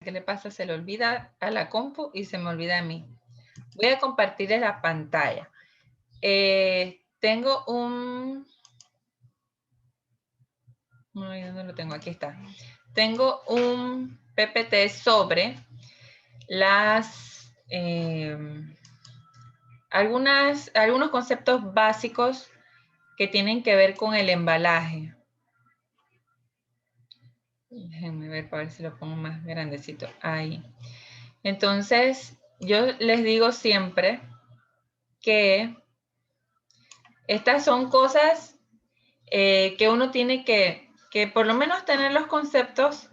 ¿Qué le pasa? Se le olvida a la compu y se me olvida a mí. Voy a compartirles la pantalla. Tengo un... ¿Dónde lo tengo? Aquí está. Tengo un PPT sobre algunos conceptos básicos que tienen que ver con el embalaje. Déjenme ver para ver si lo pongo más grandecito. Ahí. Entonces, yo les digo siempre que estas son cosas que uno tiene que por lo menos tener los conceptos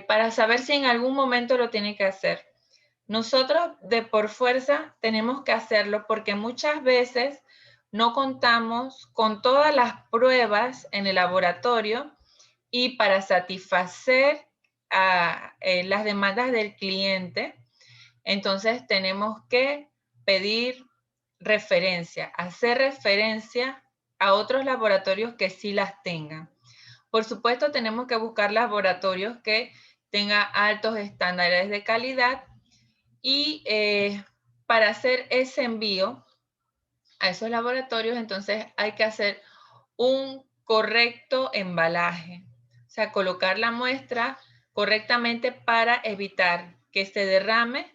para saber si en algún momento lo tiene que hacer. Nosotros de por fuerza tenemos que hacerlo porque muchas veces no contamos con todas las pruebas en el laboratorio y para satisfacer a las demandas del cliente, entonces tenemos que pedir referencia, hacer referencia a otros laboratorios que sí las tengan. Por supuesto, tenemos que buscar laboratorios que tengan altos estándares de calidad y para hacer ese envío a esos laboratorios, entonces hay que hacer un correcto embalaje, o sea, colocar la muestra correctamente para evitar que se derrame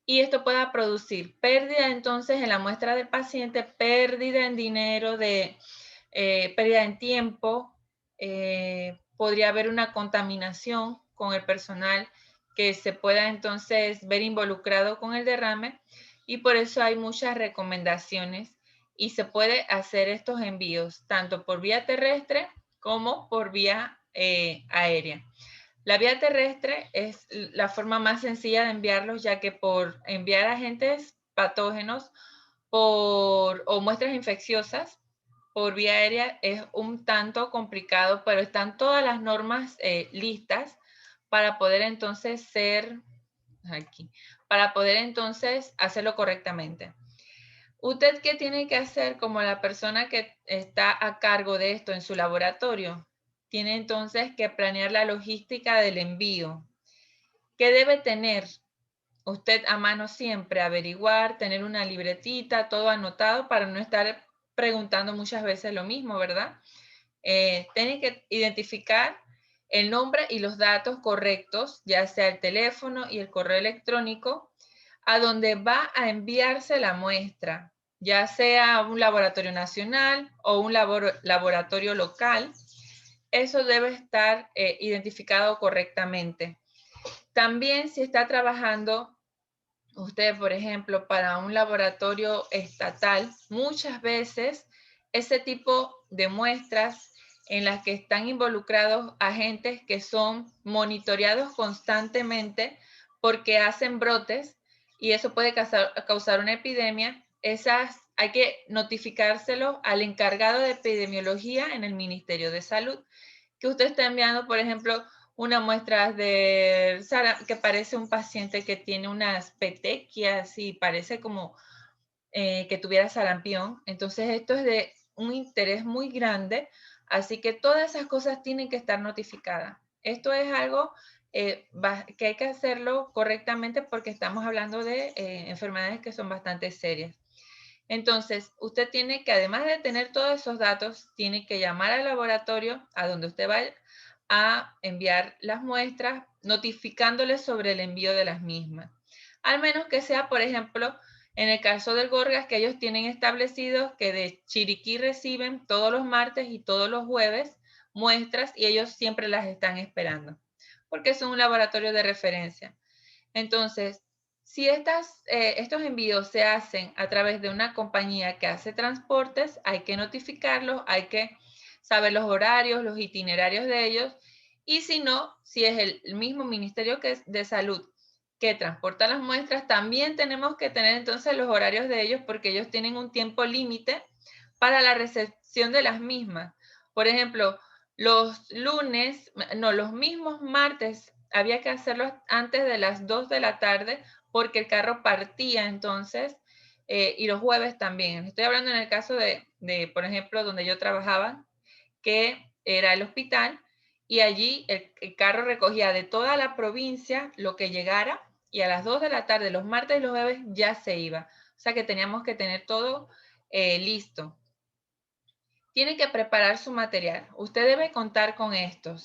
y esto pueda producir pérdida entonces en la muestra del paciente, pérdida en dinero, pérdida en tiempo, podría haber una contaminación con el personal que se pueda entonces ver involucrado con el derrame y por eso hay muchas recomendaciones y se puede hacer estos envíos tanto por vía terrestre como por vía aérea. La vía terrestre es la forma más sencilla de enviarlos, ya que por enviar agentes patógenos o muestras infecciosas por vía aérea es un tanto complicado, pero están todas las normas listas para poder entonces para poder entonces hacerlo correctamente. ¿Usted qué tiene que hacer como la persona que está a cargo de esto en su laboratorio? Tiene entonces que planear la logística del envío. ¿Qué debe tener usted a mano siempre? Averiguar, tener una libretita, todo anotado para no estar preguntando muchas veces lo mismo, ¿verdad? Tiene que identificar el nombre y los datos correctos, ya sea el teléfono y el correo electrónico, a donde va a enviarse la muestra, ya sea un laboratorio nacional o un laboratorio local. Eso debe estar identificado correctamente. También si está trabajando usted, por ejemplo, para un laboratorio estatal, muchas veces ese tipo de muestras en las que están involucrados agentes que son monitoreados constantemente porque hacen brotes y eso puede causar una epidemia, esas hay que notificárselo al encargado de epidemiología en el Ministerio de Salud, que usted está enviando, por ejemplo, una muestra que parece un paciente que tiene unas petequias y parece como que tuviera sarampión. Entonces, esto es de un interés muy grande, así que todas esas cosas tienen que estar notificadas. Esto es algo que hay que hacerlo correctamente porque estamos hablando de enfermedades que son bastante serias. Entonces, usted tiene que, además de tener todos esos datos, tiene que llamar al laboratorio a donde usted vaya a enviar las muestras, notificándoles sobre el envío de las mismas. Al menos que sea, por ejemplo, en el caso del Gorgas, que ellos tienen establecidos que de Chiriquí reciben todos los martes y todos los jueves muestras y ellos siempre las están esperando, porque es un laboratorio de referencia. Entonces, si estos envíos se hacen a través de una compañía que hace transportes, hay que notificarlos, hay que saber los horarios, los itinerarios de ellos, y si no, si es el mismo Ministerio de Salud que transporta las muestras, también tenemos que tener entonces los horarios de ellos porque ellos tienen un tiempo límite para la recepción de las mismas. Por ejemplo, los mismos martes había que hacerlo antes de las 2 de la tarde porque el carro partía entonces y los jueves también. Estoy hablando en el caso por ejemplo, donde yo trabajaba, que era el hospital y allí el carro recogía de toda la provincia lo que llegara y a las 2 de la tarde, los martes y los jueves, ya se iba. O sea que teníamos que tener todo listo. Tiene que preparar su material. Usted debe contar con esto.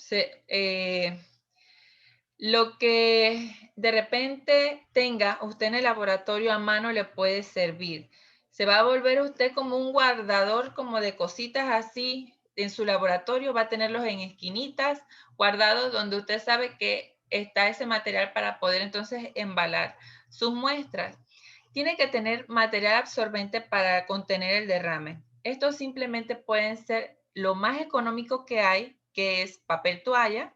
Lo que de repente tenga usted en el laboratorio a mano le puede servir. Se va a volver usted como un guardador como de cositas así en su laboratorio, va a tenerlos en esquinitas guardados donde usted sabe que está ese material para poder entonces embalar sus muestras. Tiene que tener material absorbente para contener el derrame. Estos simplemente pueden ser lo más económico que hay, que es papel toalla.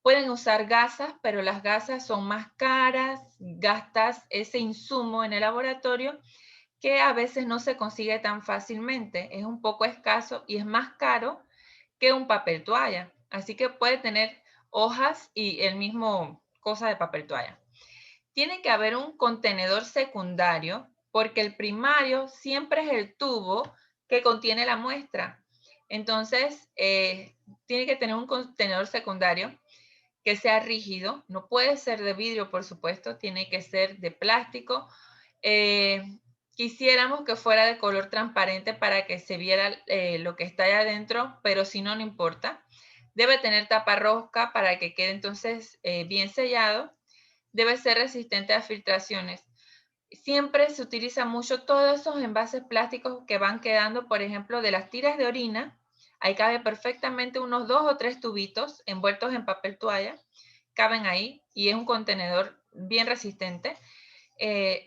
Pueden usar gasas, pero las gasas son más caras, gastas ese insumo en el laboratorio que a veces no se consigue tan fácilmente. Es un poco escaso y es más caro que un papel toalla. Así que puede tener hojas y el mismo cosa de papel toalla. Tiene que haber un contenedor secundario porque el primario siempre es el tubo que contiene la muestra. Entonces, tiene que tener un contenedor secundario que sea rígido, no puede ser de vidrio, por supuesto, tiene que ser de plástico. Eh, Quisiéramos que fuera de color transparente para que se viera lo que está ahí adentro, pero si no, no importa. Debe tener taparrosca para que quede entonces bien sellado. Debe ser resistente a filtraciones. Siempre se utiliza mucho todos esos envases plásticos que van quedando, por ejemplo, de las tiras de orina. Ahí cabe perfectamente unos 2 o 3 tubitos envueltos en papel toalla. Caben ahí y es un contenedor bien resistente.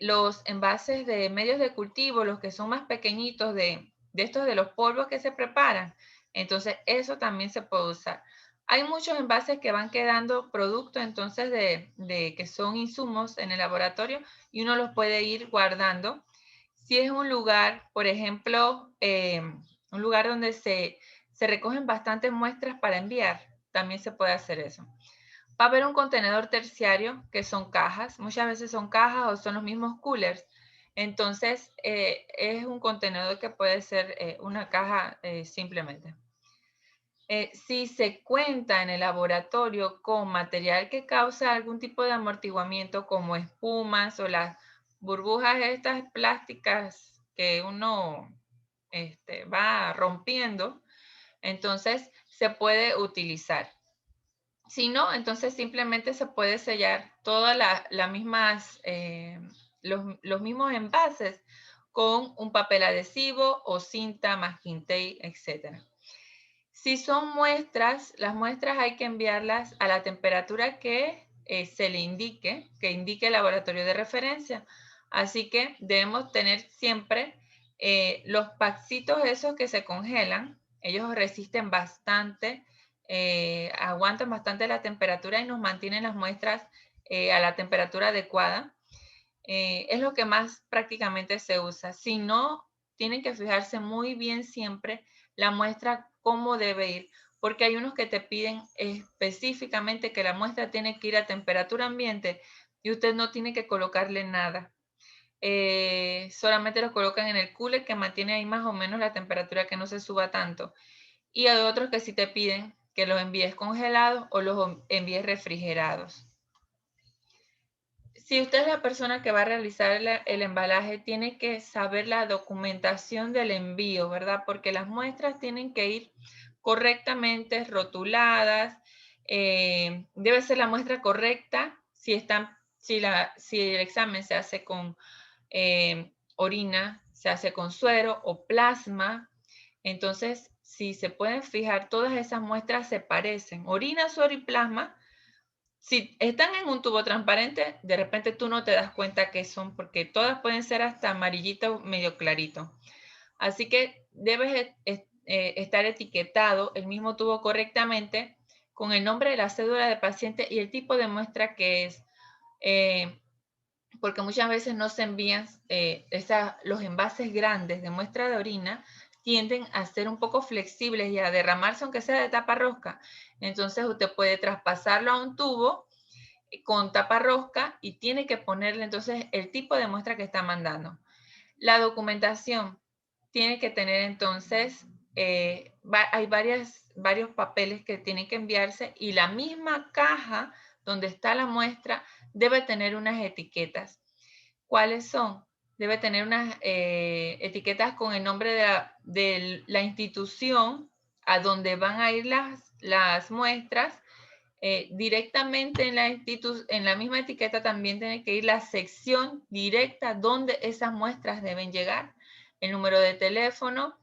Los envases de medios de cultivo, los que son más pequeñitos de estos de los polvos que se preparan, entonces eso también se puede usar. Hay muchos envases que van quedando productos entonces de que son insumos en el laboratorio y uno los puede ir guardando. Si es un lugar, por ejemplo, un lugar donde se recogen bastantes muestras para enviar, también se puede hacer eso. Va a haber un contenedor terciario, que son cajas. Muchas veces son cajas o son los mismos coolers. Entonces, es un contenedor que puede ser una caja simplemente. Si se cuenta en el laboratorio con material que causa algún tipo de amortiguamiento, como espumas o las burbujas estas plásticas que uno va rompiendo, entonces se puede utilizar. Si no, entonces simplemente se puede sellar todas las mismas, los mismos envases con un papel adhesivo o cinta, masking tape, etc. Si son muestras, las muestras hay que enviarlas a la temperatura que se le indique, que indique el laboratorio de referencia. Así que debemos tener siempre los packsitos esos que se congelan. Ellos resisten bastante, aguantan bastante la temperatura y nos mantienen las muestras a la temperatura adecuada. Es lo que más prácticamente se usa. Si no, tienen que fijarse muy bien siempre la muestra cómo debe ir, porque hay unos que te piden específicamente que la muestra tiene que ir a temperatura ambiente y usted no tiene que colocarle nada. Solamente lo colocan en el cooler que mantiene ahí más o menos la temperatura que no se suba tanto. Y hay otros que sí te piden que los envíes congelados o los envíes refrigerados. Si usted es la persona que va a realizar el embalaje, tiene que saber la documentación del envío, ¿verdad? Porque las muestras tienen que ir correctamente rotuladas. Debe ser la muestra correcta si el examen se hace con orina, se hace con suero o plasma. Entonces, si se pueden fijar, todas esas muestras se parecen. Orina, suero y plasma. Si están en un tubo transparente, de repente tú no te das cuenta que son, porque todas pueden ser hasta amarillito, medio clarito. Así que debes estar etiquetado el mismo tubo correctamente con el nombre de la cédula de paciente y el tipo de muestra que es. Porque muchas veces no se envían los envases grandes de muestra de orina tienden a ser un poco flexibles y a derramarse aunque sea de tapa rosca. Entonces usted puede traspasarlo a un tubo con tapa rosca y tiene que ponerle entonces el tipo de muestra que está mandando. La documentación tiene que tener entonces hay varios papeles que tienen que enviarse y la misma caja donde está la muestra debe tener unas etiquetas. ¿Cuáles son? Debe tener unas etiquetas con el nombre de la institución a donde van a ir las muestras. Directamente en la misma etiqueta también tiene que ir la sección directa donde esas muestras deben llegar, el número de teléfono,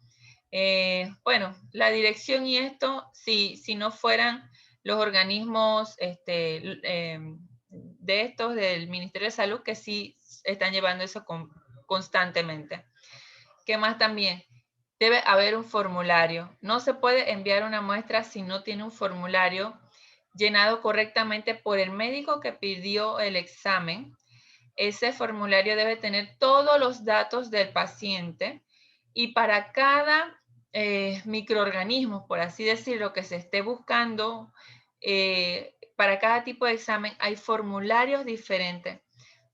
bueno, la dirección y esto, si no fueran los organismos de estos del Ministerio de Salud que sí están llevando eso constantemente. ¿Qué más también? Debe haber un formulario. No se puede enviar una muestra si no tiene un formulario llenado correctamente por el médico que pidió el examen. Ese formulario debe tener todos los datos del paciente y para cada microorganismo, por así decirlo, que se esté buscando, para cada tipo de examen hay formularios diferentes.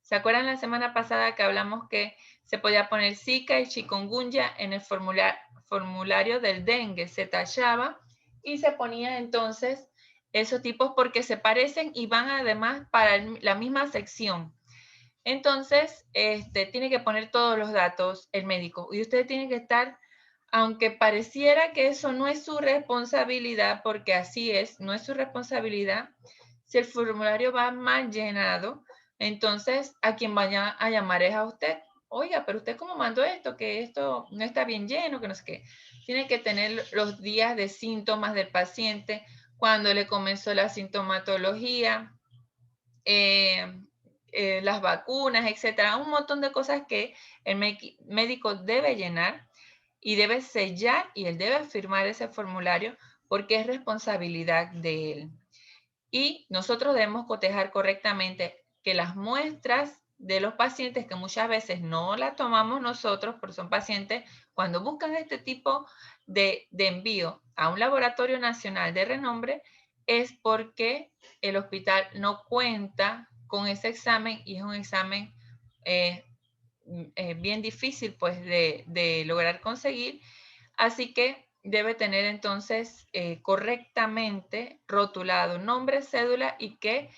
¿Se acuerdan la semana pasada que hablamos que se podía poner Zika y chikungunya en el formulario del dengue? Se tachaba y se ponía entonces esos tipos porque se parecen y van además para la misma sección. Entonces, tiene que poner todos los datos el médico y usted tiene que estar, aunque pareciera que eso no es su responsabilidad, porque así es, no es su responsabilidad, si el formulario va mal llenado, entonces a quien vaya a llamar es a usted. Oiga, pero usted cómo mandó esto, que esto no está bien lleno, que no sé qué. Tiene que tener los días de síntomas del paciente, cuando le comenzó la sintomatología, las vacunas, etcétera, un montón de cosas que el médico debe llenar y debe sellar y él debe firmar ese formulario porque es responsabilidad de él. Y nosotros debemos cotejar correctamente que las muestras de los pacientes, que muchas veces no las tomamos nosotros, porque son pacientes, cuando buscan este tipo de envío a un laboratorio nacional de renombre, es porque el hospital no cuenta con ese examen y es un examen bien difícil pues de lograr conseguir. Así que debe tener entonces correctamente rotulado nombre, cédula y que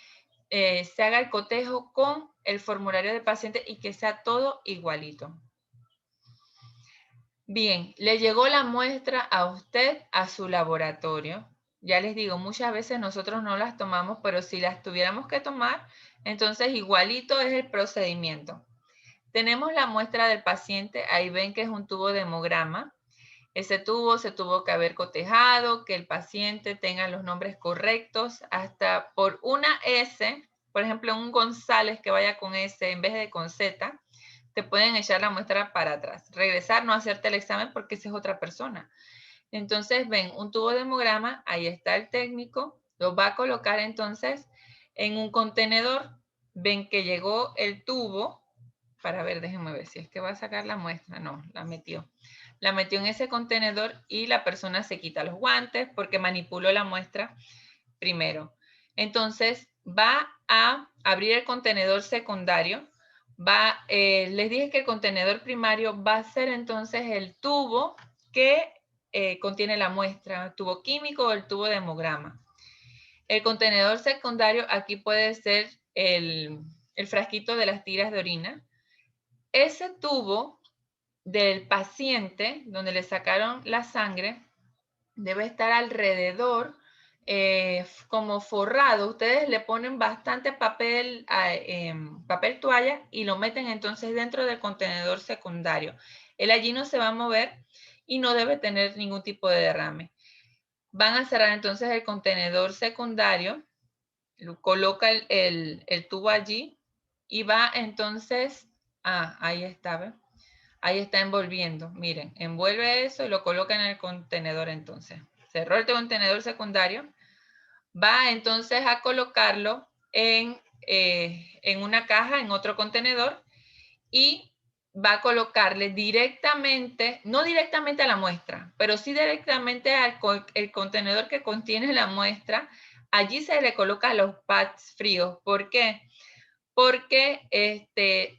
se haga el cotejo con el formulario del paciente y que sea todo igualito. Bien, le llegó la muestra a usted a su laboratorio. Ya les digo, muchas veces nosotros no las tomamos, pero si las tuviéramos que tomar, entonces igualito es el procedimiento. Tenemos la muestra del paciente, ahí ven que es un tubo de hemograma. Ese tubo se tuvo que haber cotejado, que el paciente tenga los nombres correctos, hasta por una S, por ejemplo, un González que vaya con S en vez de con Z, te pueden echar la muestra para atrás. Regresar, no hacerte el examen porque esa es otra persona. Entonces, ven, un tubo de hemograma, ahí está el técnico, lo va a colocar entonces en un contenedor. Ven que llegó el tubo, para ver, déjenme ver si es que va a sacar la muestra. No, la metió. La metió en ese contenedor y la persona se quita los guantes porque manipuló la muestra primero. Entonces, va a abrir el contenedor secundario. Les dije que el contenedor primario va a ser entonces el tubo que contiene la muestra, el tubo químico o el tubo de hemograma. El contenedor secundario aquí puede ser el frasquito de las tiras de orina. Ese tubo del paciente, donde le sacaron la sangre, debe estar alrededor como forrado. Ustedes le ponen bastante papel, papel toalla y lo meten entonces dentro del contenedor secundario. Él allí no se va a mover y no debe tener ningún tipo de derrame. Van a cerrar entonces el contenedor secundario, coloca el tubo allí y va entonces, ahí está, ¿ves? Ahí está envolviendo. Miren, envuelve eso y lo coloca en el contenedor entonces. Cerró el contenedor secundario. Va entonces a colocarlo en una caja, en otro contenedor, y va a colocarle directamente, no directamente a la muestra, pero sí directamente al el contenedor que contiene la muestra. Allí se le coloca los pads fríos. ¿Por qué? Porque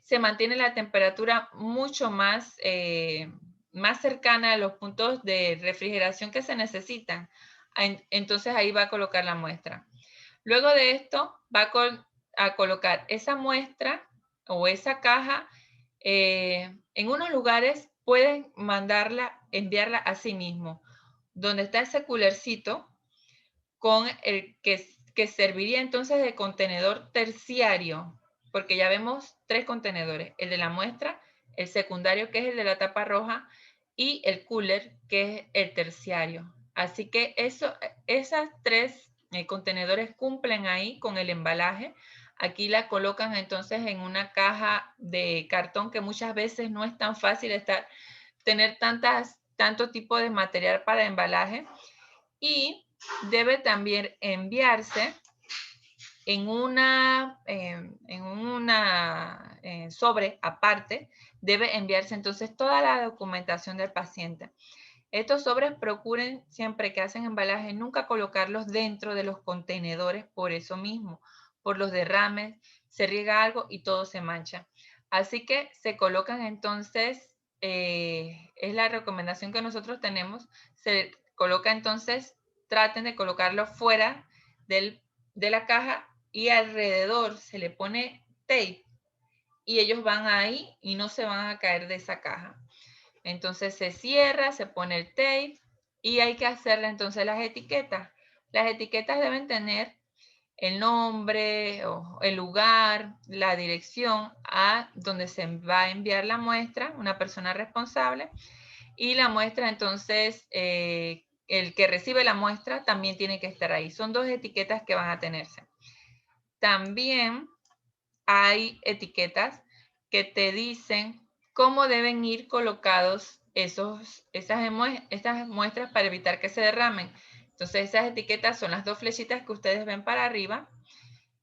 se mantiene la temperatura mucho más más cercana a los puntos de refrigeración que se necesitan, entonces ahí va a colocar la muestra. Luego de esto va a colocar esa muestra o esa caja en unos lugares. Pueden enviarla a sí mismo, donde está ese coolercito con el que serviría entonces de contenedor terciario, porque ya vemos 3 contenedores, el de la muestra, el secundario, que es el de la tapa roja, y el cooler, que es el terciario. Así que esas 3 contenedores cumplen ahí con el embalaje. Aquí la colocan entonces en una caja de cartón, que muchas veces no es tan fácil tener tanto tipo de material para embalaje, y debe también enviarse en una sobre aparte. Debe enviarse entonces toda la documentación del paciente. Estos sobres procuren siempre que hacen embalaje nunca colocarlos dentro de los contenedores, por eso mismo, por los derrames, se riega algo y todo se mancha. Así que se colocan entonces, es la recomendación que nosotros tenemos, se coloca entonces, traten de colocarlo fuera de la caja, y alrededor se le pone tape y ellos van ahí y no se van a caer de esa caja. Entonces se cierra, se pone el tape y hay que hacerle entonces las etiquetas. Las etiquetas deben tener el nombre, o el lugar, la dirección a donde se va a enviar la muestra, una persona responsable, y la muestra entonces, el que recibe la muestra también tiene que estar ahí. Son 2 etiquetas que van a tenerse. También hay etiquetas que te dicen cómo deben ir colocados estas muestras para evitar que se derramen. Entonces esas etiquetas son las 2 flechitas que ustedes ven para arriba,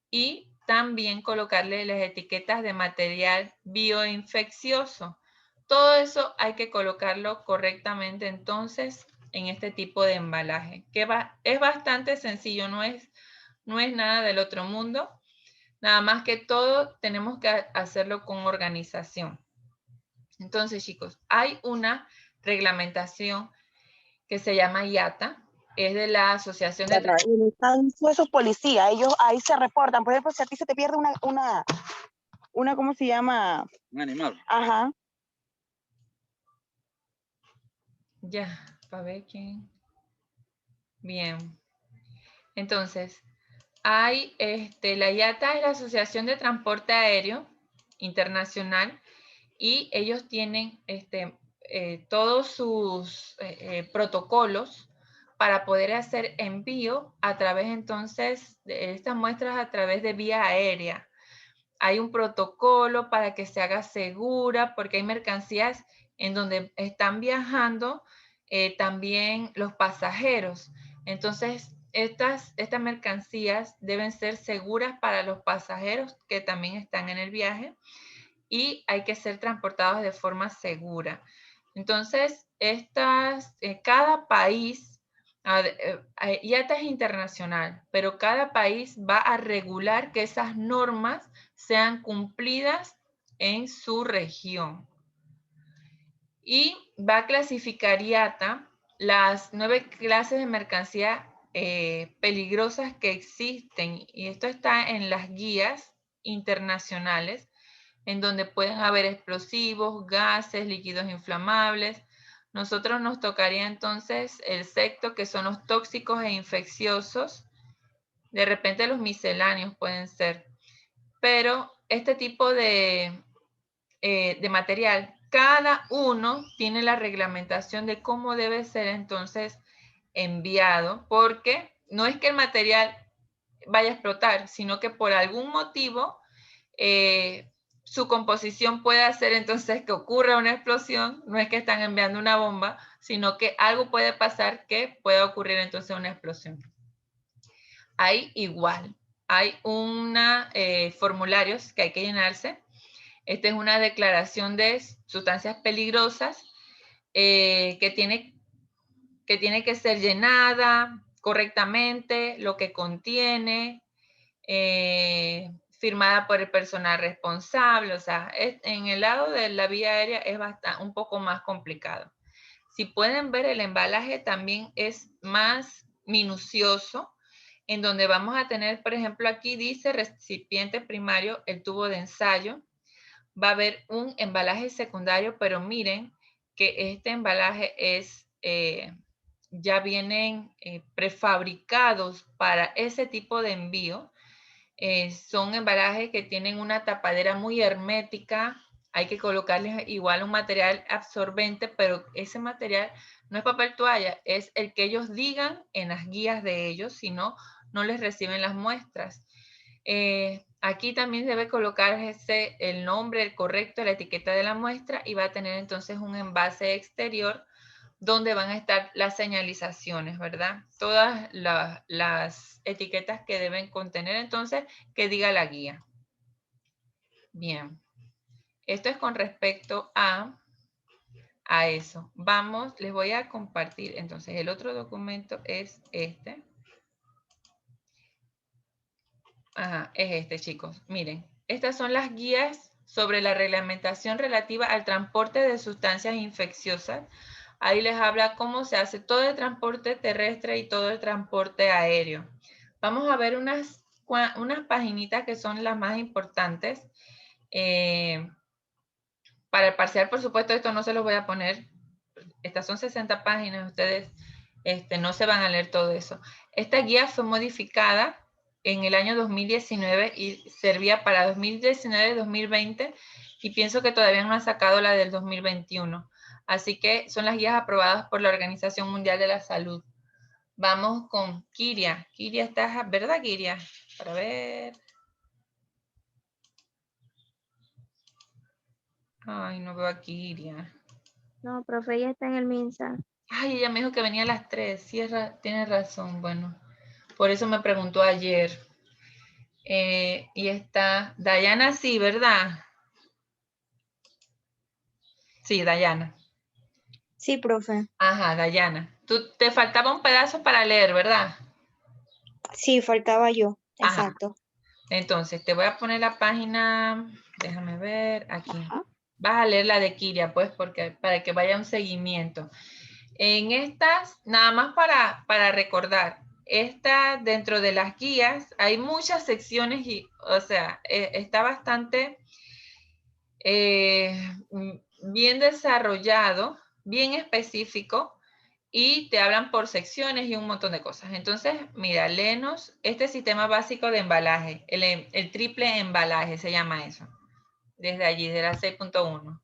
y también colocarle las etiquetas de material bioinfeccioso. Todo eso hay que colocarlo correctamente entonces en este tipo de embalaje, que es bastante sencillo, no es nada del otro mundo. Nada más que todo tenemos que hacerlo con organización. Entonces, chicos, hay una reglamentación que se llama IATA, es de la Asociación de... Y están esos policías, ellos ahí se reportan. Por ejemplo, si a ti se te pierde una ¿cómo se llama? Un animal. Ajá. Ya, para ver quién. Bien. Entonces, hay la IATA es la Asociación de Transporte Aéreo Internacional, y ellos tienen todos sus protocolos para poder hacer envío a través entonces de estas muestras a través de vía aérea. Hay un protocolo para que se haga segura, porque hay mercancías en donde están viajando también los pasajeros. Entonces, estas mercancías deben ser seguras para los pasajeros que también están en el viaje, y hay que ser transportados de forma segura. Entonces, cada país, IATA es internacional, pero cada país va a regular que esas normas sean cumplidas en su región. Y va a clasificar IATA las 9 clases de mercancía peligrosas que existen, y esto está en las guías internacionales, en donde pueden haber explosivos, gases, líquidos inflamables. Nosotros nos tocaría entonces el sexto, que son los tóxicos e infecciosos. De repente los misceláneos pueden ser. Pero este tipo de material, cada uno tiene la reglamentación de cómo debe ser entonces enviado, porque no es que el material vaya a explotar, sino que por algún motivo su composición puede hacer entonces que ocurra una explosión. No es que están enviando una bomba, sino que algo puede pasar que pueda ocurrir entonces una explosión. Hay formularios que hay que llenarse. Esta es una declaración de sustancias peligrosas que tiene que ser llenada correctamente, lo que contiene, firmada por el personal responsable. O sea, en el lado de la vía aérea es un poco más complicado. Si pueden ver, el embalaje también es más minucioso, en donde vamos a tener, por ejemplo, aquí dice recipiente primario, el tubo de ensayo. Va a haber un embalaje secundario, pero miren que este embalaje es, ya vienen prefabricados para ese tipo de envío. Son embalajes que tienen una tapadera muy hermética. Hay que colocarles igual un material absorbente, pero ese material no es papel toalla, es el que ellos digan en las guías de ellos, si no, no les reciben las muestras. Aquí también debe colocarse el nombre, el correcto, la etiqueta de la muestra y va a tener entonces un envase exterior donde van a estar las señalizaciones, ¿verdad? Todas las etiquetas que deben contener entonces que diga la guía. Bien, esto es con respecto a eso. Vamos, les voy a compartir. Entonces, el otro documento es este. Ajá, es este, chicos. Miren, estas son las guías sobre la reglamentación relativa al transporte de sustancias infecciosas. Ahí les habla cómo se hace todo el transporte terrestre y todo el transporte aéreo. Vamos a ver unas paginitas que son las más importantes. Para el parcial, por supuesto, esto no se los voy a poner. Estas son 60 páginas, ustedes no se van a leer todo eso. Esta guía fue modificada en el año 2019 y servía para 2019-2020 y pienso que todavía no han sacado la del 2021. Así que son las guías aprobadas por la Organización Mundial de la Salud. Vamos con Kiria. Kiria está, ¿verdad, Kiria? Para ver. Ay, no veo a Kiria. No, profe, ya está en el MINSA. Ay, ella me dijo que venía a las 3. Sí, tiene razón. Bueno, por eso me preguntó ayer. Y está Dayana, sí, ¿verdad? Sí, Dayana. Sí, profe. Ajá, Dayana. Te faltaba un pedazo para leer, ¿verdad? Sí, faltaba yo. Ajá. Exacto. Entonces, te voy a poner la página, déjame ver, aquí. Ajá. Vas a leer la de Kiria, pues, porque para que vaya un seguimiento. En estas, nada más para recordar, dentro de las guías hay muchas secciones y, o sea, está bastante bien desarrollado, bien específico y te hablan por secciones y un montón de cosas. Entonces, mira, léenos este sistema básico de embalaje, el triple embalaje se llama eso, desde allí, de la 6.1.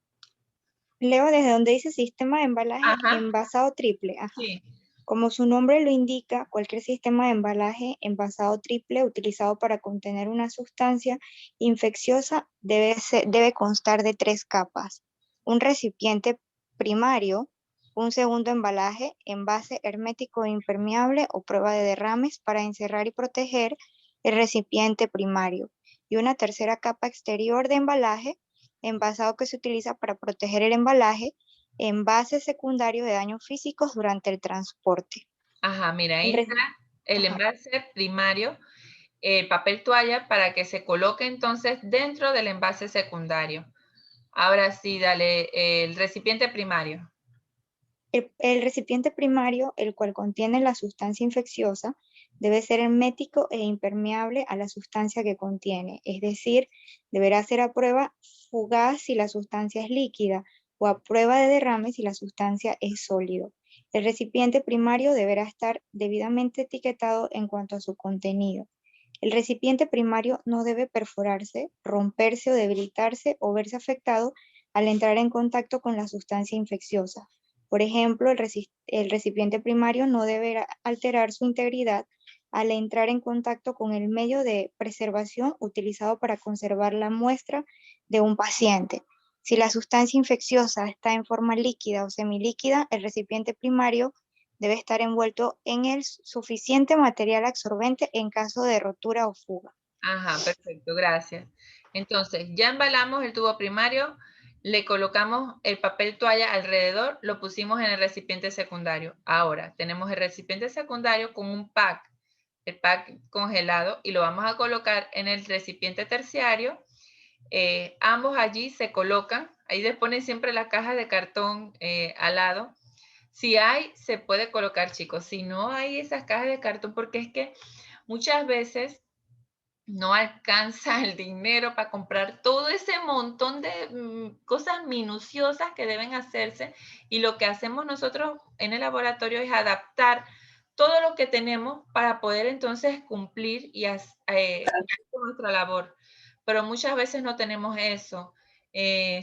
Leo desde donde dice sistema de embalaje Ajá, envasado triple. Ajá. sí. Como su nombre lo indica, cualquier sistema de embalaje envasado triple utilizado para contener una sustancia infecciosa debe constar de 3 capas. Un recipiente primario, un segundo embalaje, envase hermético e impermeable o prueba de derrames para encerrar y proteger el recipiente primario. Y una tercera capa exterior de embalaje, envasado que se utiliza para proteger el embalaje, envase secundario de daños físicos durante el transporte. Ajá, mira, El ahí está reci- el Ajá. envase primario, el papel toalla para que se coloque entonces dentro del envase secundario. Ahora sí, dale, el recipiente primario. El recipiente primario, el cual contiene la sustancia infecciosa, debe ser hermético e impermeable a la sustancia que contiene, es decir, deberá ser a prueba fugaz si la sustancia es líquida o a prueba de derrame si la sustancia es sólido. El recipiente primario deberá estar debidamente etiquetado en cuanto a su contenido. El recipiente primario no debe perforarse, romperse o debilitarse o verse afectado al entrar en contacto con la sustancia infecciosa. Por ejemplo, el recipiente primario no deberá alterar su integridad al entrar en contacto con el medio de preservación utilizado para conservar la muestra de un paciente. Si la sustancia infecciosa está en forma líquida o semilíquida, el recipiente primario debe estar envuelto en el suficiente material absorbente en caso de rotura o fuga. Ajá, perfecto, gracias. Entonces, ya embalamos el tubo primario, le colocamos el papel toalla alrededor, lo pusimos en el recipiente secundario. Ahora, tenemos el recipiente secundario con un pack, el pack congelado, y lo vamos a colocar en el recipiente terciario. Ambos allí se colocan, ahí les ponen siempre la caja de cartón al lado. Si hay, se puede colocar, chicos. Si no hay esas cajas de cartón, porque es que muchas veces no alcanza el dinero para comprar todo ese montón de cosas minuciosas que deben hacerse, y lo que hacemos nosotros en el laboratorio es adaptar todo lo que tenemos para poder entonces cumplir y hacer nuestra labor. Pero muchas veces no tenemos eso.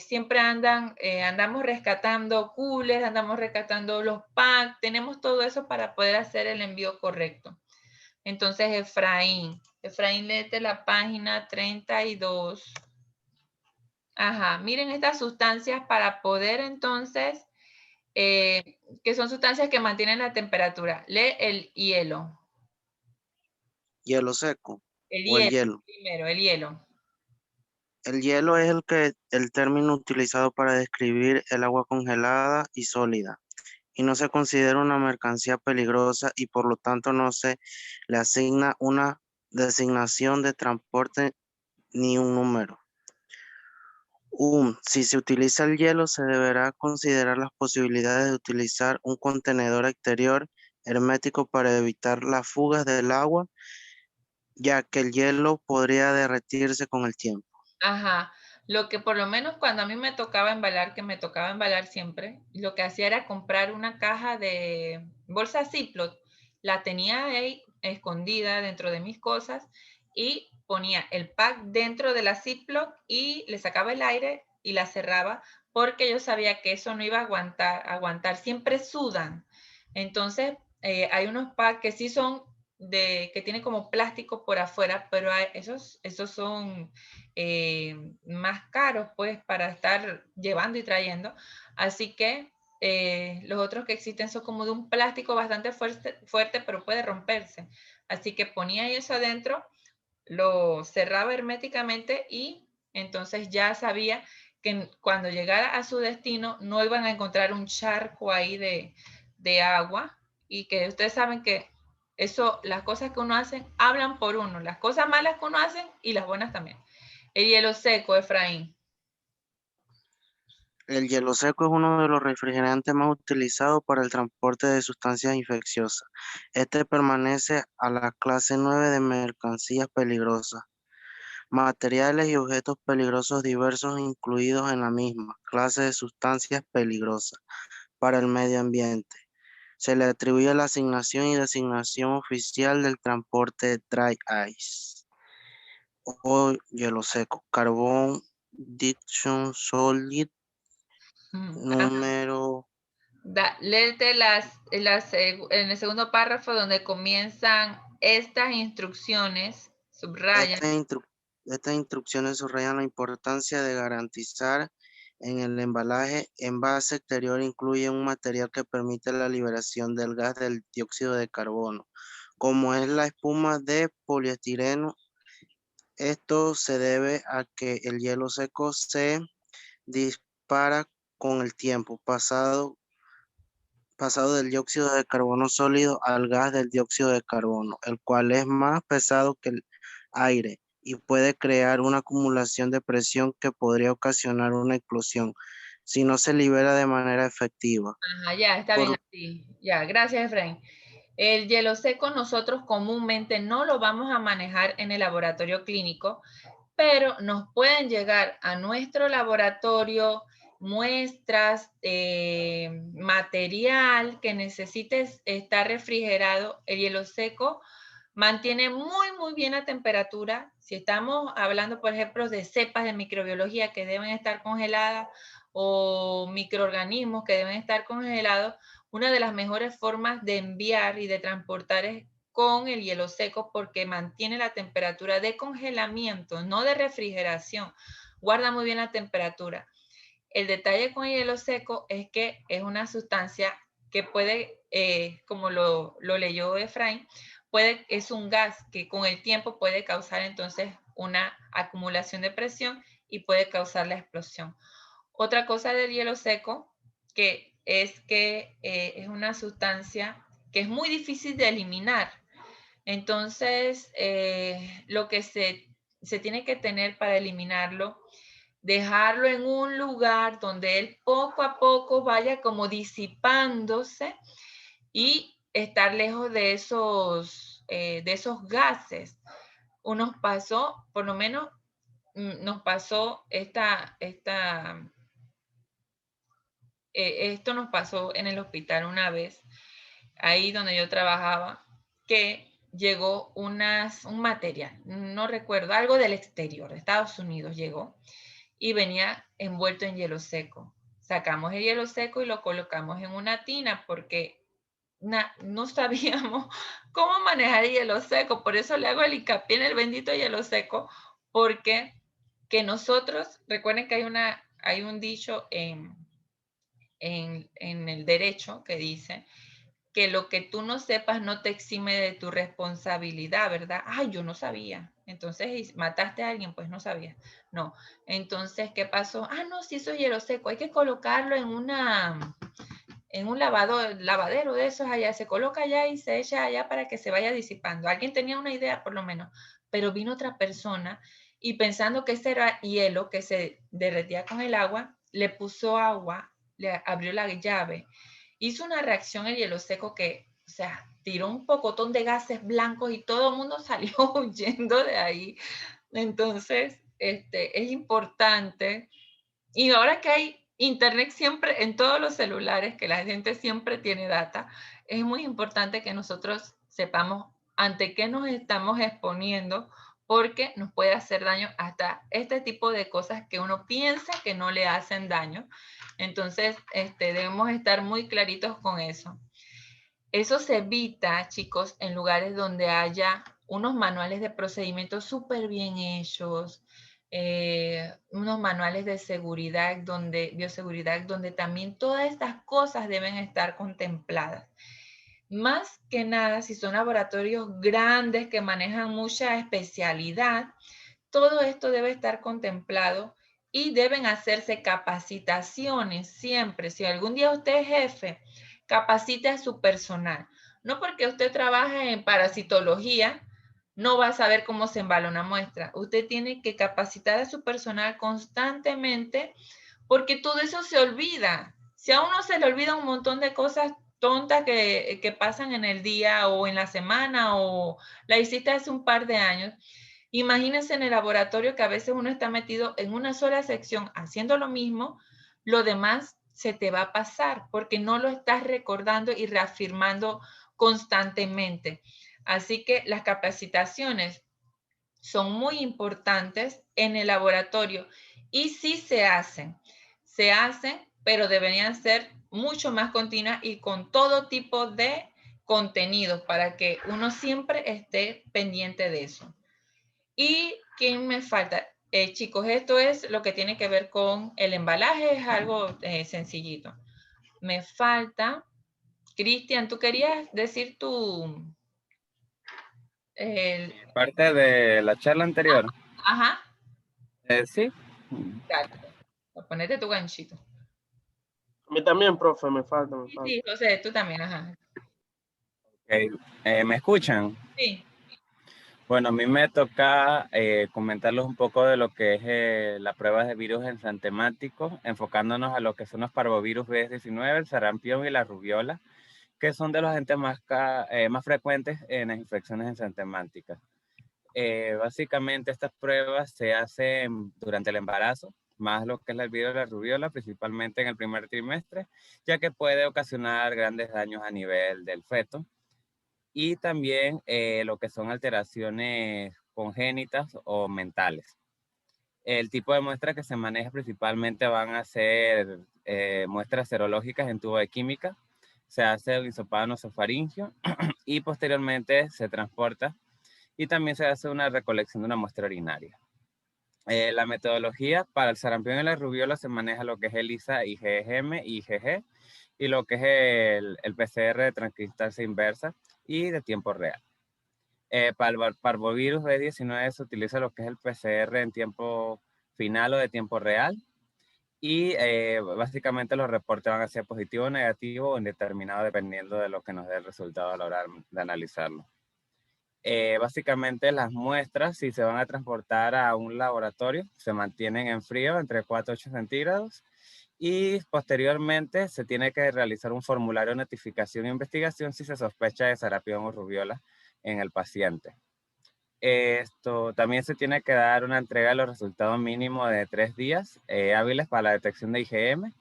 Siempre andamos rescatando coolers, andamos rescatando los packs, tenemos todo eso para poder hacer el envío correcto. Entonces, Efraín, léete la página 32. Ajá, miren estas sustancias para poder entonces, que son sustancias que mantienen la temperatura. Lee el hielo. Hielo seco El o el hielo, hielo. primero, el hielo. El hielo es el término utilizado para describir el agua congelada y sólida, y no se considera una mercancía peligrosa y por lo tanto no se le asigna una designación de transporte ni un número. Si se utiliza el hielo, se deberá considerar las posibilidades de utilizar un contenedor exterior hermético para evitar las fugas del agua, ya que el hielo podría derretirse con el tiempo. Ajá. Lo que por lo menos cuando a mí me tocaba embalar, que me tocaba embalar siempre, lo que hacía era comprar una caja de bolsa Ziploc, la tenía ahí escondida dentro de mis cosas y ponía el pack dentro de la Ziploc y le sacaba el aire y la cerraba porque yo sabía que eso no iba a aguantar. Siempre sudan. Entonces, hay unos packs que sí son que tienen como plástico por afuera, pero esos son más caros pues para estar llevando y trayendo. Así que los otros que existen son como de un plástico bastante fuerte, pero puede romperse. Así que ponía eso adentro, lo cerraba herméticamente y entonces ya sabía que cuando llegara a su destino no iban a encontrar un charco ahí de agua, y que ustedes saben que eso, las cosas que uno hace hablan por uno, las cosas malas que uno hace y las buenas también. El hielo seco, Efraín. El hielo seco es uno de los refrigerantes más utilizados para el transporte de sustancias infecciosas. Este pertenece a la clase 9 de mercancías peligrosas. Materiales y objetos peligrosos diversos incluidos en la misma clase de sustancias peligrosas para el medio ambiente. Se le atribuye la asignación y designación oficial del transporte dry ice o hielo seco. Carbon Diction Solid número. Léete en el segundo párrafo donde comienzan estas instrucciones, subrayan. Estas instrucciones subrayan la importancia de garantizar en el envase exterior incluye un material que permite la liberación del gas del dióxido de carbono, como es la espuma de poliestireno. Esto se debe a que el hielo seco se dispara con el tiempo pasado del dióxido de carbono sólido al gas del dióxido de carbono, el cual es más pesado que el aire y puede crear una acumulación de presión que podría ocasionar una explosión si no se libera de manera efectiva. Ajá, ya, está bien así. Ya, gracias, Efraín. El hielo seco nosotros comúnmente no lo vamos a manejar en el laboratorio clínico, pero nos pueden llegar a nuestro laboratorio muestras, material que necesites estar refrigerado. El hielo seco mantiene muy, muy bien la temperatura. Si estamos hablando, por ejemplo, de cepas de microbiología que deben estar congeladas o microorganismos que deben estar congelados, una de las mejores formas de enviar y de transportar es con el hielo seco, porque mantiene la temperatura de congelamiento, no de refrigeración. Guarda muy bien la temperatura. El detalle con el hielo seco es que es una sustancia que puede, como lo leyó Efraín, es un gas que con el tiempo puede causar entonces una acumulación de presión y puede causar la explosión. Otra cosa del hielo seco que es una sustancia que es muy difícil de eliminar. Entonces, lo que se tiene que tener para eliminarlo dejarlo en un lugar donde él poco a poco vaya como disipándose y estar lejos de esos gases. Nos pasó, por lo menos nos pasó esto nos pasó en el hospital una vez, ahí donde yo trabajaba, que llegó un material, no recuerdo, algo del exterior, de Estados Unidos llegó, y venía envuelto en hielo seco. Sacamos el hielo seco y lo colocamos en una tina porque no sabíamos cómo manejar el hielo seco. Por eso le hago el hincapié en el bendito hielo seco, porque que nosotros, recuerden que hay un dicho en el derecho que dice que lo que tú no sepas no te exime de tu responsabilidad, ¿verdad? Ay, yo no sabía. Entonces, mataste a alguien, pues no sabía. No. Entonces, ¿qué pasó? Ah, no, si eso es hielo seco, hay que colocarlo en un lavadero de esos allá. Se coloca allá y se echa allá para que se vaya disipando. Alguien tenía una idea, por lo menos, pero vino otra persona y pensando que ese era hielo que se derretía con el agua, le puso agua, le abrió la llave, hizo una reacción el hielo seco que, o sea, tiró un pocotón de gases blancos y todo el mundo salió huyendo de ahí. Entonces, es importante. Y ahora que hay internet siempre en todos los celulares, que la gente siempre tiene data, es muy importante que nosotros sepamos ante qué nos estamos exponiendo, porque nos puede hacer daño hasta este tipo de cosas que uno piensa que no le hacen daño. Entonces, debemos estar muy claritos con eso. Eso se evita, chicos, en lugares donde haya unos manuales de procedimientos súper bien hechos, unos manuales de seguridad, bioseguridad, donde también todas estas cosas deben estar contempladas. Más que nada, si son laboratorios grandes que manejan mucha especialidad, todo esto debe estar contemplado y deben hacerse capacitaciones siempre. Si algún día usted es jefe, capacite a su personal. No porque usted trabaje en parasitología, no va a saber cómo se embala una muestra. Usted tiene que capacitar a su personal constantemente porque todo eso se olvida. Si a uno se le olvida un montón de cosas tontas que pasan en el día o en la semana o la hiciste hace un par de años, imagínense en el laboratorio que a veces uno está metido en una sola sección haciendo lo mismo, lo demás se te va a pasar porque no lo estás recordando y reafirmando constantemente. Así que las capacitaciones son muy importantes en el laboratorio y sí se hacen, pero deberían ser mucho más continuas y con todo tipo de contenidos para que uno siempre esté pendiente de eso. ¿Y quién me falta? Chicos, esto es lo que tiene que ver con el embalaje, es algo sencillito. Me falta, Cristian, ¿tú querías decir Parte de la charla anterior. Ajá, Sí. dale, ponete tu ganchito. A mí también, profe, me falta. Sí, José, tú también, ajá. Okay. ¿Me escuchan? Sí. Bueno, a mí me toca comentarles un poco de lo que es la prueba de virus ensantemáticos, enfocándonos a lo que son los parvovirus B19, el sarampión y la rubiola, que son de los agentes más frecuentes en las infecciones ensantemáticas. Básicamente estas pruebas se hacen durante el embarazo, más lo que es el virus de la rubiola, principalmente en el primer trimestre, ya que puede ocasionar grandes daños a nivel del feto. Y también lo que son alteraciones congénitas o mentales. El tipo de muestra que se maneja principalmente van a ser muestras serológicas en tubo de química, se hace el hisopado nasofaringio y posteriormente se transporta y también se hace una recolección de una muestra urinaria. La metodología para el sarampión y la rubiola se maneja lo que es ELISA, IgM, IgG, y lo que es el PCR de transcriptasa inversa y de tiempo real. Para el parvovirus B19 se utiliza lo que es el PCR en tiempo final o de tiempo real, y básicamente los reportes van a ser positivo, negativo o indeterminado dependiendo de lo que nos dé el resultado a la hora de analizarlo. Básicamente las muestras, si se van a transportar a un laboratorio, se mantienen en frío entre 4 y 8 centígrados y posteriormente se tiene que realizar un formulario de notificación e investigación si se sospecha de sarampión o rubiola en el paciente. Esto también se tiene que dar una entrega de los resultados mínimos de 3 días hábiles para la detección de IgM.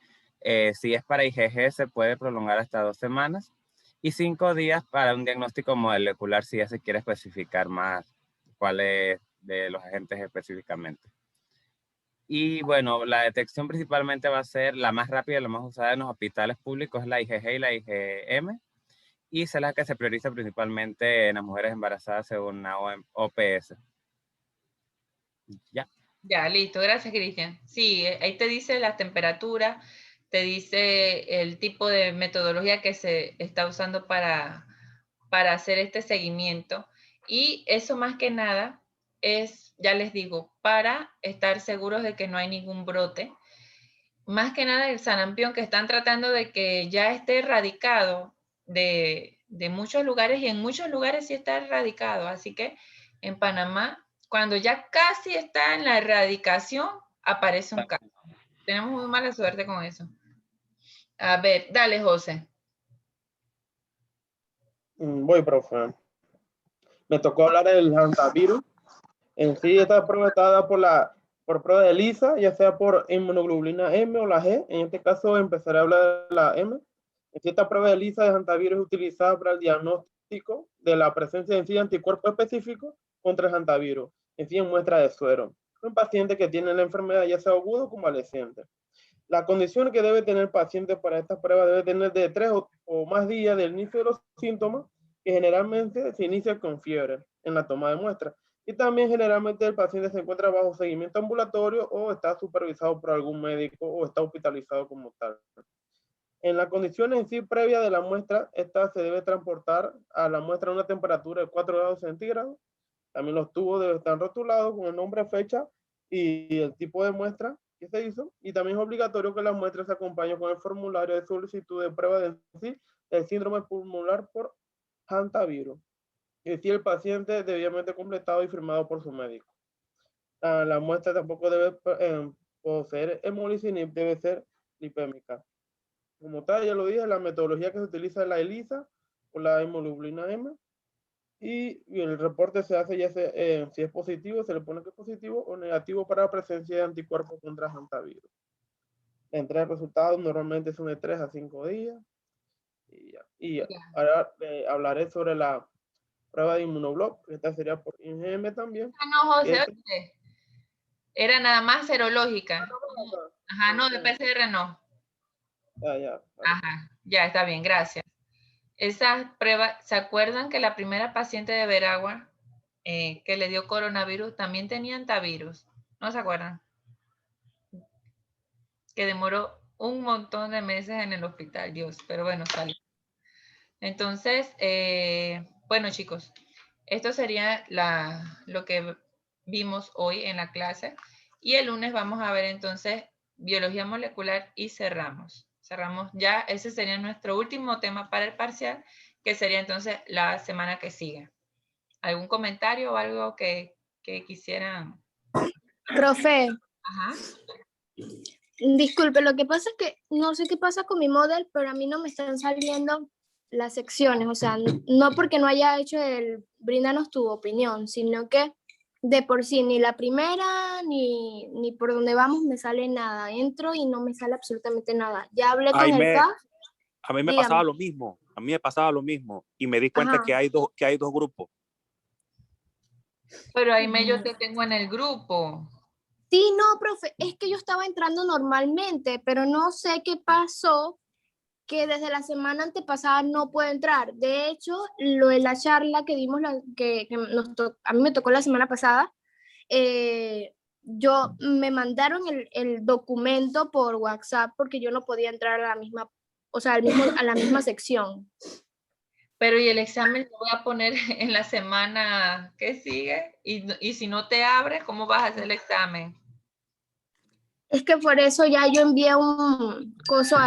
Si es para IgG se puede prolongar hasta 2 semanas. Y 5 días para un diagnóstico molecular si ya se quiere especificar más cuáles de los agentes específicamente. Y bueno, la detección principalmente va a ser la más rápida y la más usada en los hospitales públicos, es la IgG y la IgM. Y es la que se prioriza principalmente en las mujeres embarazadas según la OPS. Ya. Ya, listo. Gracias, Cristian. Sí, ahí te dice la temperatura, te dice el tipo de metodología que se está usando para hacer este seguimiento. Y eso más que nada es, ya les digo, para estar seguros de que no hay ningún brote. Más que nada el sarampión que están tratando de que ya esté erradicado de muchos lugares y en muchos lugares sí está erradicado. Así que en Panamá, cuando ya casi está en la erradicación, aparece un caso. Tenemos muy mala suerte con eso. A ver, dale, José. Voy, profe. Me tocó hablar del hantavirus. En sí, esta prueba está dada por prueba de ELISA, ya sea por inmunoglobulina M o la G. En este caso, empezaré a hablar de la M. En sí, esta prueba de ELISA de hantavirus es utilizada para el diagnóstico de la presencia en sí de anticuerpos específicos contra el hantavirus, en sí, en muestra de suero. Un paciente que tiene la enfermedad, ya sea agudo o convaleciente. La condición que debe tener el paciente para esta prueba debe tener de 3 o más días del inicio de los síntomas, que generalmente se inicia con fiebre en la toma de muestra. Y también generalmente el paciente se encuentra bajo seguimiento ambulatorio o está supervisado por algún médico o está hospitalizado como tal. En la condición en sí previa de la muestra, esta se debe transportar a la muestra a una temperatura de 4 grados centígrados. También los tubos deben estar rotulados con el nombre, fecha y el tipo de muestra que se hizo. Y también es obligatorio que la muestra se acompañe con el formulario de solicitud de prueba de sí del síndrome pulmonar por hantavirus. Es decir, el paciente debidamente completado y firmado por su médico. La muestra tampoco debe poseer hemólisis ni debe ser lipémica. Como tal, ya lo dije, la metodología que se utiliza es la ELISA o la hemoglobina M. Y el reporte se hace ya sea, si es positivo, se le pone que es positivo o negativo para la presencia de anticuerpos contra hantavirus. La entrega de resultados normalmente son de 3 a 5 días. Y ahora hablaré sobre la prueba de inmunobloc, que esta sería por IgM también. Ah, no, José, era nada más serológica. Ajá, no, de PCR no. Ya. Ajá, ya está bien, gracias. Esa prueba, ¿se acuerdan que la primera paciente de Veragua que le dio coronavirus también tenía hantavirus? ¿No se acuerdan? Que demoró un montón de meses en el hospital, Dios, pero bueno, salió. Entonces, bueno, chicos, esto sería lo que vimos hoy en la clase. Y el lunes vamos a ver entonces biología molecular y cerramos. Cerramos ya, ese sería nuestro último tema para el parcial, que sería entonces la semana que sigue. ¿Algún comentario o algo que quisieran? Profe, Ajá. disculpe, lo que pasa es que no sé qué pasa con mi model, pero a mí no me están saliendo las secciones, o sea, no porque no haya hecho el brindanos tu opinión, sino que de por sí ni la primera ni por donde vamos me sale nada. Entro y no me sale absolutamente nada. Ya hablé con el CAF. A mí me pasaba lo mismo, y me di cuenta que hay dos grupos. Pero ahí yo te tengo en el grupo. Sí, no, profe, es que yo estaba entrando normalmente, pero no sé qué pasó, que desde la semana antepasada no puedo entrar. De hecho, lo de la charla que dimos, a mí me tocó la semana pasada, yo me mandaron el documento por WhatsApp porque yo no podía entrar a la misma, o sea, a la misma sección. Pero y el examen lo voy a poner en la semana que sigue y si no te abres, ¿cómo vas a hacer el examen? Es que por eso ya yo envié un coso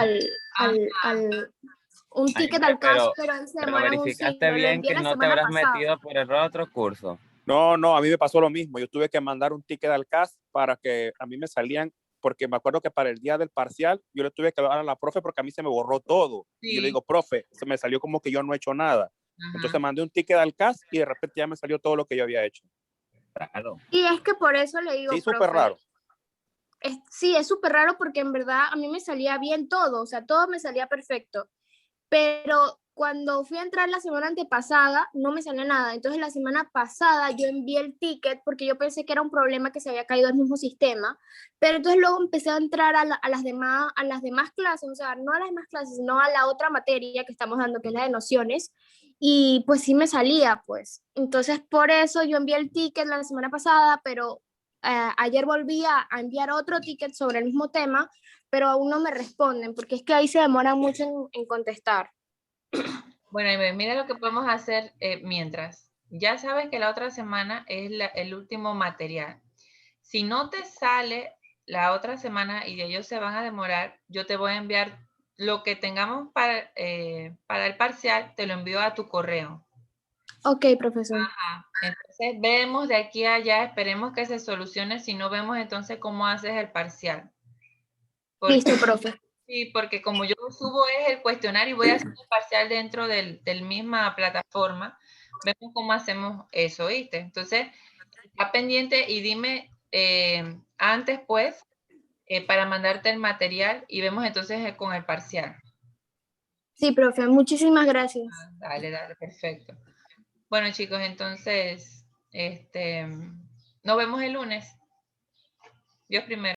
un ticket al caso, pero se pero demoran un verificaste siglo. Lo bien envié que la no te semana habrás pasada. metido por error a otro curso. No, a mí me pasó lo mismo. Yo tuve que mandar un ticket al CAS para que a mí me salían, porque me acuerdo que para el día del parcial yo le tuve que dar a la profe porque a mí se me borró todo. Sí. Y yo le digo, profe, se me salió como que yo no he hecho nada. Ajá. Entonces mandé un ticket al CAS y de repente ya me salió todo lo que yo había hecho. Claro. Y es que por eso le digo, Sí, profe, súper raro. Sí, es súper raro porque en verdad a mí me salía bien todo, o sea, todo me salía perfecto. Pero cuando fui a entrar la semana antepasada, no me salió nada. Entonces la semana pasada yo envié el ticket porque yo pensé que era un problema que se había caído al mismo sistema. Pero entonces luego empecé a entrar a las demás clases, o sea, no a las demás clases, sino a la otra materia que estamos dando, que es la de nociones. Y pues sí me salía, pues. Entonces por eso yo envié el ticket la semana pasada, pero ayer volví a enviar otro ticket sobre el mismo tema, pero aún no me responden, porque es que ahí se demoran mucho en contestar. Bueno, y mira lo que podemos hacer mientras. Ya sabes que la otra semana es el último material. Si no te sale la otra semana y ellos se van a demorar, yo te voy a enviar lo que tengamos para el parcial, te lo envío a tu correo. Ok, profesor. Ajá. Entonces vemos de aquí a allá, esperemos que se solucione, si no vemos entonces cómo haces el parcial. Listo, profe. Sí, porque como yo subo es el cuestionario y voy a hacer el parcial dentro del misma plataforma, vemos cómo hacemos eso, ¿viste? Entonces, está pendiente y dime antes, pues, para mandarte el material y vemos entonces con el parcial. Sí, profe, muchísimas gracias. Dale, perfecto. Bueno, chicos, entonces, nos vemos el lunes. Dios primero.